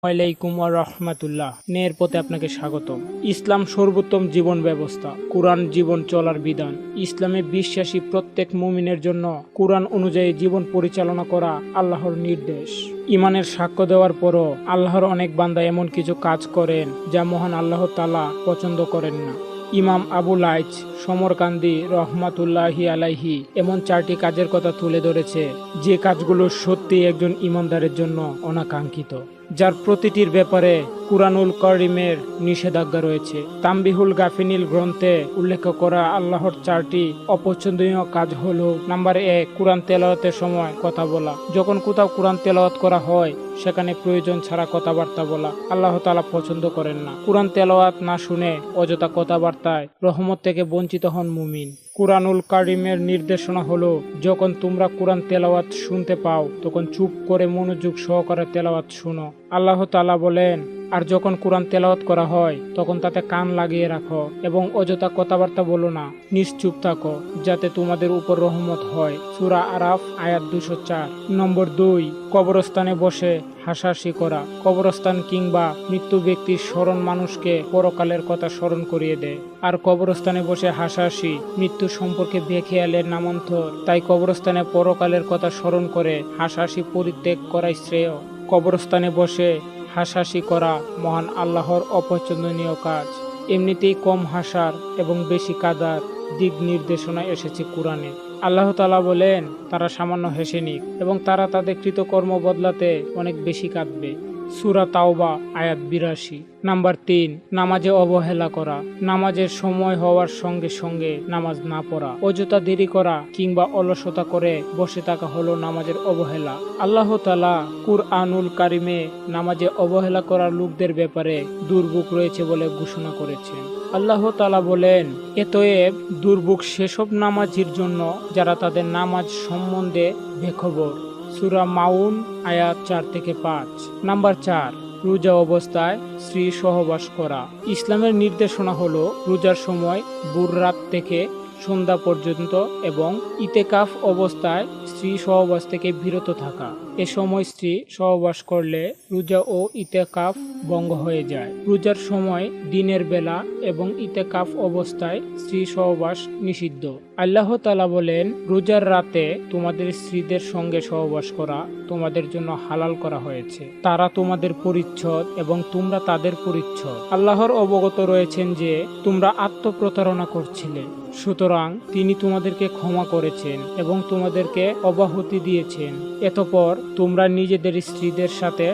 ওয়ালাইকুম রাহমাতুল্লাহ। ন্যায়ের পথে আপনাকে স্বাগতম। ইসলাম সর্বোত্তম জীবন ব্যবস্থা। কুরআন জীবন চলার বিধান। ইসলামে বিশ্বাসী প্রত্যেক মুমিনের জন্য কুরআন অনুযায়ী জীবন পরিচালনা করা আল্লাহর নির্দেশ। ইমানের সাক্ষ্য দেওয়ার পরও আল্লাহর অনেক বান্দা এমন কিছু কাজ করেন যা মহান আল্লাহ তাআলা পছন্দ করেন না। ইমাম আবু লাইচ সমরকান্দি রহমাতুল্লাহি আলাইহি এমন 4টি কাজের কথা তুলে ধরেছে যে কাজগুলো সত্যি একজন ইমানদারের জন্য অনাকাঙ্ক্ষিত, যার প্রতিটির ব্যাপারে কুরআনুল কারীমের নিষেধাজ্ঞা রয়েছে। তামবিহুল গাফিনিল গ্রন্থে উল্লেখ করা আল্লাহর 4টি অপছন্দনীয় কাজ হলো: নাম্বার 1, কুরআন তেলাওয়াতের সময় কথা বলা। যখন কোথাও কুরআন তেলাওয়াত করা হয় সেখানে প্রয়োজন ছাড়া কথাবার্তা বলা আল্লাহ তাআলা পছন্দ করেন না। কুরআন তেলাওয়াত না শুনে অযথা কথাবার্তায় রহমত থেকে বঞ্চিত হন মুমিন। কুরআনুল কারীমের নির্দেশনা হলো, যখন তোমরা কুরআন তেলাওয়াত শুনতে পাও তখন চুপ করে মনোযোগ সহকারে তেলাওয়াত শুনো। আল্লাহ তাআলা বলেন, আর যখন কুরআন তেলাওয়াত করা হয় তখন তাতে কান লাগিয়ে রাখো এবং অযথা কথাবার্তা বলো না, নিশ্চুপ থাকো যাতে তোমাদের উপর রহমত হয়। সূরা আরাফ আয়াত 204। নম্বর 2, কবরস্থানে বসে হাসাহাসি করা। কবরস্থান কিংবা মৃত্যু ব্যক্তির স্মরণ মানুষকে পরকালের কথা স্মরণ করিয়ে দেয়, আর কবরস্থানে বসে হাসাহাসি মৃত্যু সম্পর্কে বেখেয়ালের নামান্তর। তাই কবরস্থানে পরকালের কথা স্মরণ করে হাসাহাসি পরিত্যাগ করাই শ্রেয়। কবরস্থানে বসে হাসাহাসি করা মহান আল্লাহর অপছন্দনীয় কাজ। এমনিতেই কম হাসার এবং বেশি কাঁদার দিক নির্দেশনা এসেছে কুরআনে। আল্লাহ তাআলা বলেন, তারা সামান্য হেসে নিক এবং তারা তাদের কৃতকর্ম বদলাতে অনেক বেশি কাঁদবে। সূরা তাওবা আয়াত 82। নাম্বার 3, নামাজে অবহেলা করা। নামাজের সময় হওয়ার সঙ্গে সঙ্গে নামাজ না পড়া, অযথা দেরি করা কিংবা অলসতা করে বসে থাকা হলো নামাজের অবহেলা। আল্লাহ তাআলা কুরআনুল কারীমে নামাজে অবহেলা করার লোকদের ব্যাপারে দুর্ভোগ রয়েছে বলে ঘোষণা করেছেন। আল্লাহ তাআলা বলেন, এতএব দুর্ভোগ সেসব নামাজির জন্য যারা তাদের নামাজ সম্বন্ধে বেখবর। সূরা মাউন আয়াত 4 থেকে 5। নাম্বার 4, রোজা অবস্থায় স্ত্রী সহবাস করা। ইসলামের নির্দেশনা হলো রোজার সময় ভোর রাত থেকে সন্ধ্যা পর্যন্ত এবং ইতেকাফ অবস্থায় স্ত্রী সহবাস থেকে বিরত থাকা। এ সময় স্ত্রী সহবাস করলে রোজা ও ইতেকাফ ভঙ্গ হয়ে যায়। রোজার সময় দিনের বেলা এবং ইতেকাফ অবস্থায় স্ত্রী সহবাস নিষিদ্ধ। আল্লাহ তাআলা বলেন, রোজার রাতে তোমাদের স্ত্রীদের সঙ্গে সহবাস করা তোমাদের জন্য হালাল করা হয়েছে। তারা তোমাদের পরিচ্ছদ এবং তোমরা তাদের পরিচ্ছদ। আল্লাহর অবগত রয়েছেন যে তোমরা আত্মপ্রতারণা করছিলে, সুতরাং তিনি তোমাদেরকে ক্ষমা করেছেন এবং তোমাদেরকে অব্যাহতি দিয়েছেন। এতপর তোমরা নিজেদের স্ত্রীদের সাথে